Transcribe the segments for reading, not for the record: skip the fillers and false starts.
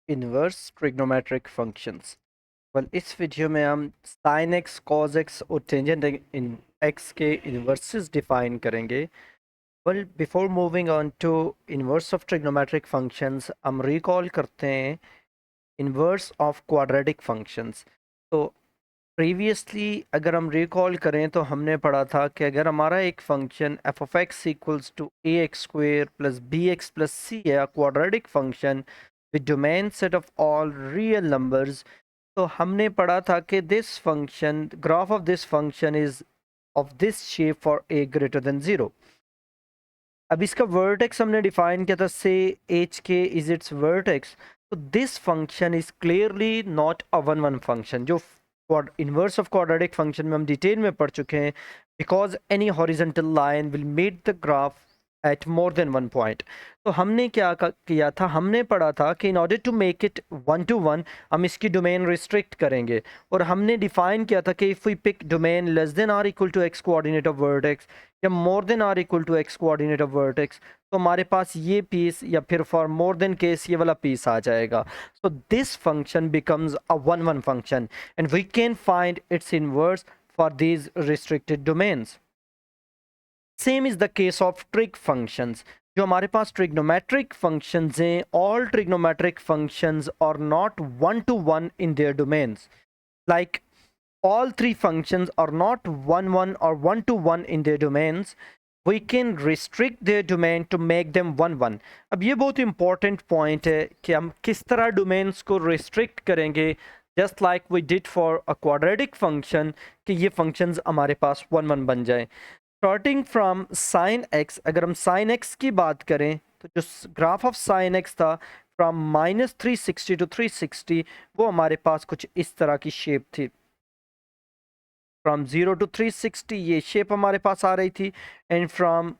Inverse trigonometric functions. Well, इस video में हम साइन एक्स, कॉज एक्स और टेंजेंट इन एक्स के इन्वर्सेस डिफाइन करेंगे। Well, before moving on to inverse of trigonometric functions, हम recall करते हैं इन्वर्स ऑफ क्वाड्रेटिक फंक्शंस। तो प्रीवियसली अगर हम रिकॉल करें तो हमने पढ़ा था कि अगर हमारा एक function f of x equals to a x square plus b x plus c है, quadratic function with domain set of all real numbers, तो हमने पढ़ा था कि this function, graph of this function is of this shape for a greater than zero. अब इसका vertex हमने define किया था, से H K is its vertex. तो this function is clearly not a one one function, जो inverse of quadratic function में हम डिटेल में पढ़ चुके हैं। Because any horizontal line will meet the graph at more than one point. तो हमने क्या किया था, हमने पढ़ा था कि in order to make it one to one हम इसकी डोमेन रिस्ट्रिक्ट करेंगे। और हमने डिफाइन किया था कि if we pick domain less than or equal to x coordinate of vertex या more than or equal to x coordinate of vertex, तो हमारे पास ये पीस, या फिर फॉर मोर देन केस ये वाला पीस आ जाएगा। So this function becomes a one one function and we can find its inverse for these restricted domains. Same is the case of trig functions. जो हमारे पास trigonometric functions हैं, all trigonometric functions are not one to one in their domains. Like all three functions are not 1 1 or 1 to 1 in their domains. We can restrict their domain to make them 1 1. अब ये बहुत important point है कि हम किस तरह domains को restrict करेंगे, just like we did for a quadratic function, कि ये फंक्शंस हमारे पास 1 1 बन जाए। स्टार्टिंग फ्रॉम साइन एक्स, अगर हम साइन एक्स की बात करें तो जो ग्राफ ऑफ साइन एक्स था फ्रॉम -360 टू 360, वो हमारे पास कुछ इस तरह की शेप थी। फ्रॉम 0 टू 360 ये शेप हमारे पास आ रही थी, एंड फ्रॉम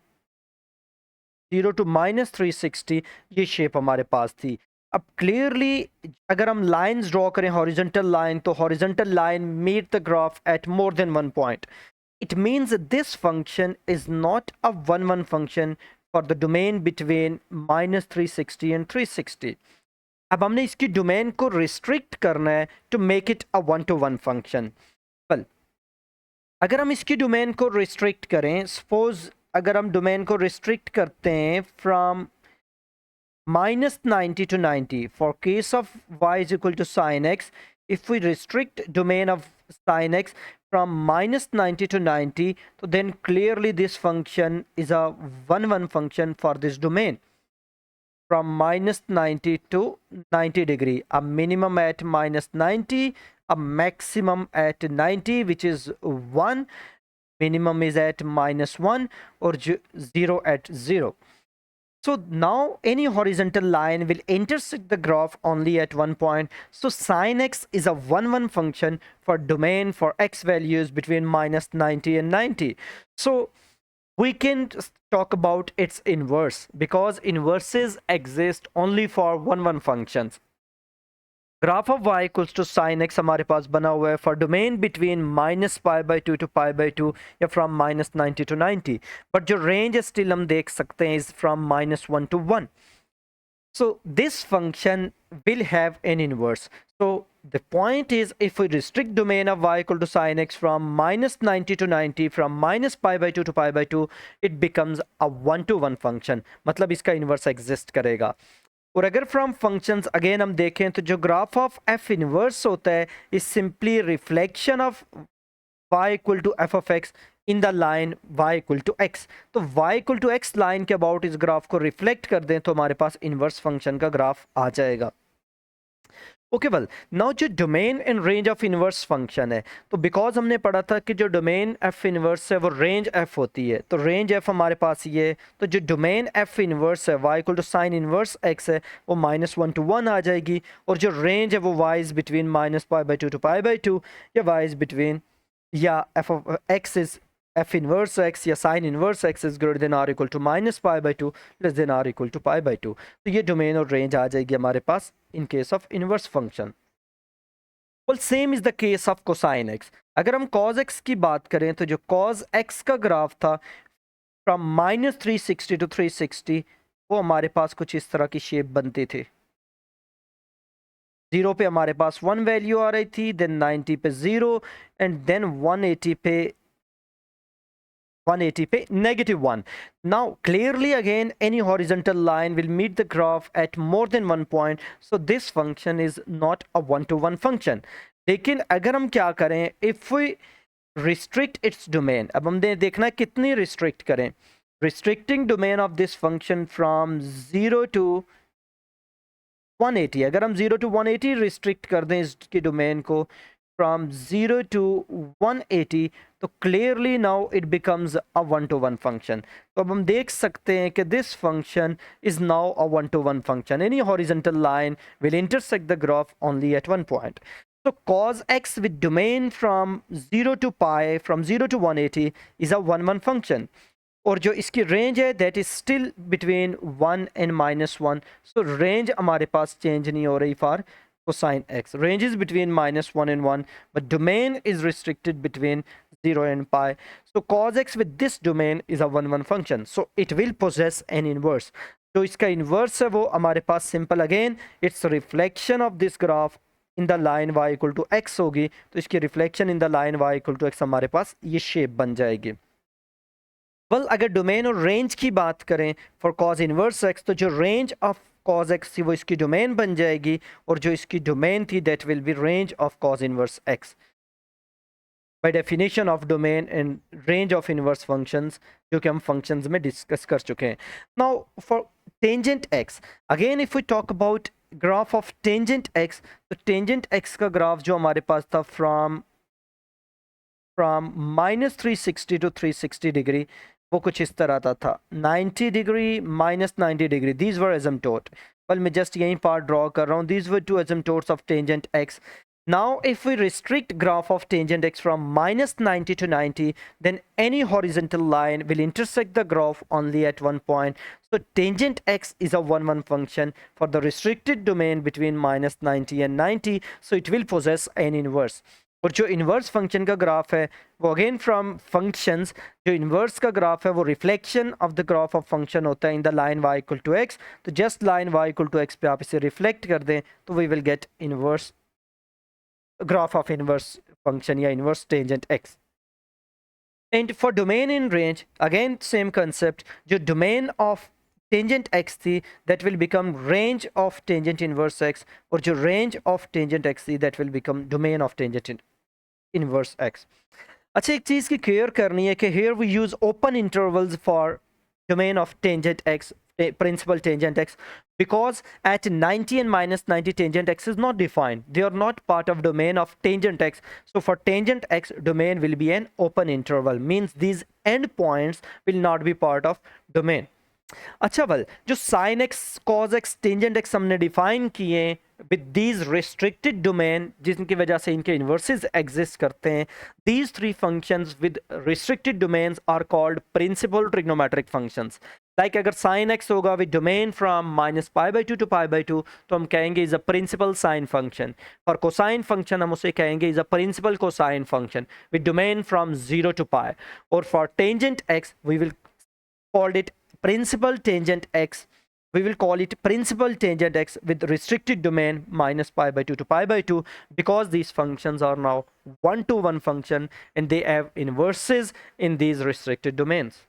0 टू -360 ये शेप हमारे पास थी। अब क्लियरली अगर हम लाइंस ड्रॉ करें हॉरिजॉन्टल लाइन, तो horizontal line meet the graph at more than one point. It means this function is not a one one function for the domain between -360 and 360। अब हमने इसकी डोमेन को restrict करना है to make it a one to one function. Well, अगर हम इसकी domain को रिस्ट्रिक्ट करें, सपोज अगर हम डोमेन को रिस्ट्रिक्ट करते हैं from -90 to 90 for case of y is equal to sin x, if we restrict domain of sin x from -90 to 90, so then clearly this function is a one one function for this domain from -90 to 90 degree, a minimum at -90, a maximum at 90, which is 1, minimum is at -1, or 0 at 0. So now any horizontal line will intersect the graph only at one point. So sin x is a one one function for domain for x values between -90 and 90. So we can just talk about its inverse, because inverses exist only for one one functions. Graph of y equals to sine x हमारे पास बना हुआ है for domain between -π/2 to π/2, या from -90 to 90, but जो range है still हम देख सकते हैं is from -1 to 1. So this function will have an inverse. So the point is, if we restrict domain of y equal to sin x from -90 to 90, from -π/2 to π/2, it becomes a one to one function. मतलब इसका inverse exist करेगा. और अगर from functions again हम देखें तो जो graph of F inverse होता है is simply reflection of y equal to F of x in the line y equal to x. तो y equal to x line के अबाउट इस ग्राफ को रिफ्लेक्ट कर दें तो हमारे पास इनवर्स फंक्शन का ग्राफ आ जाएगा। ओके, वेल नाउ जो domain and range of inverse function है, तो बिकॉज हमने पढ़ा था कि जो डोमेन एफ इनवर्स है वो रेंज एफ होती है, तो रेंज एफ हमारे पास ये है। तो जो डोमेन एफ इनवर्स है y equal to sine inverse x है, वो -1 to 1 आ जाएगी, और जो रेंज है वो वाई इज बिटवीन -π/2 to π/2, या वाई इज बिटवीन, या f of x is f inverse x या sine inverse x is greater than or equal to -π/2 less than or equal to π/2। तो ये डोमेन और रेंज आ जाएगी हमारे पास in case of inverse function. well same is the case of cosine x. अगर हम cos x की बात करें तो जो cos x का ग्राफ था from -360 to 360, वो हमारे पास कुछ इस तरह की शेप बनती थी। 0 पे हमारे पास 1 वैल्यू आ रही थी, देन 90 पे 0 एंड देन 180 पे -1. Now clearly again any horizontal line will meet the graph at more than one point, so this function is not a one-to-one function. लेकिन अगर हम क्या करें, if we restrict its domain, अब हमने देखना है कितनी restrict करें. Restricting domain of this function from 0 to 180, अगर हम 0 to 180 restrict कर दें इसके domain को from 0 to 180, तो clearly now it becomes a one-to-one function. तो अब हम देख सकते हैं कि this function is now a one-to-one function. Any horizontal line will intersect the graph only at one point. So cos x with domain from 0 to pi, from 0 to 180 is a one-one function. और जो इसकी range है that is still between 1 and -1. So range हमारे पास change नहीं हो रही for cosine x. Range is between -1 and 1, but domain is restricted between 0 and pi. So cos x with this domain is a one-one function. So it will possess an inverse. तो इसका inverse है वो हमारे पास simple again. It's a reflection of this graph in the line y equal to x होगी. तो इसकी reflection in the line y equal to x हमारे पास ये shape बन जाएगी. well, अगर डोमेन और रेंज की बात करें फॉर कॉज इनवर्स एक्स, तो जो रेंज ऑफ कॉज एक्स थी वो इसकी डोमेन बन जाएगी, और जो इसकी डोमेन थी that will be range of cos inverse x by definition of domain and range of inverse functions, जो कि हम फंक्शंस में डिस्कस कर चुके हैं. Now for tangent x, again if we talk about graph of tangent x, तो tangent x का graph जो हमारे पास था फ्रॉम -360 to 360 डिग्री, वो कुछ इस तरह था 90 degree -90 degree. These were asymptote. well, मैं जस्ट यही पार्ट ड्रॉ कर रहा हूँ. These were two asymptotes of tangent x. Now if we restrict graph of tangent x from -90 to 90, then any horizontal line will intersect the graph only at one point. So tangent x is a one-one function for the restricted domain between -90 and 90, so it will possess an inverse. और जो inverse function का graph है वो again from functions, जो inverse का graph है वो reflection of the graph of function होता है in the line y equal to x. तो just line y equal to x पे आप इसे रिफ्लेक्ट कर दें तो we will get inverse graph of inverse function या inverse tangent x. And for domain in range, again same concept, जो domain of tangent x थी that will become range of tangent inverse x, और जो range of tangent x थी that will become domain of tangent inverse x. अच्छा, एक चीज़ की clear करनी है कि here we use open intervals for domain of tangent x, principal tangent x, because at 90 and -90 tangent x is not defined. They are not part of domain of tangent x. So for tangent x, domain will be an open interval, means these endpoints will not be part of domain. अच्छा, well, जो sin x, cos x, tangent x हमने define किए with these restricted domain, जिनकी वजह से इनके inverses exist करते हैं, these three functions with restricted domains are called principal trigonometric functions. Like अगर sin x होगा with domain from -π/2 to π/2, तो हम कहेंगे is a principal sine function. और cosine function हम उसे कहेंगे is a principal cosine function with domain from 0 to pi. और for tangent x, we will call it principal tangent x. We will call it principal tangent x with restricted domain -π/2 to π/2, because these functions are now one-to-one function and they have inverses in these restricted domains.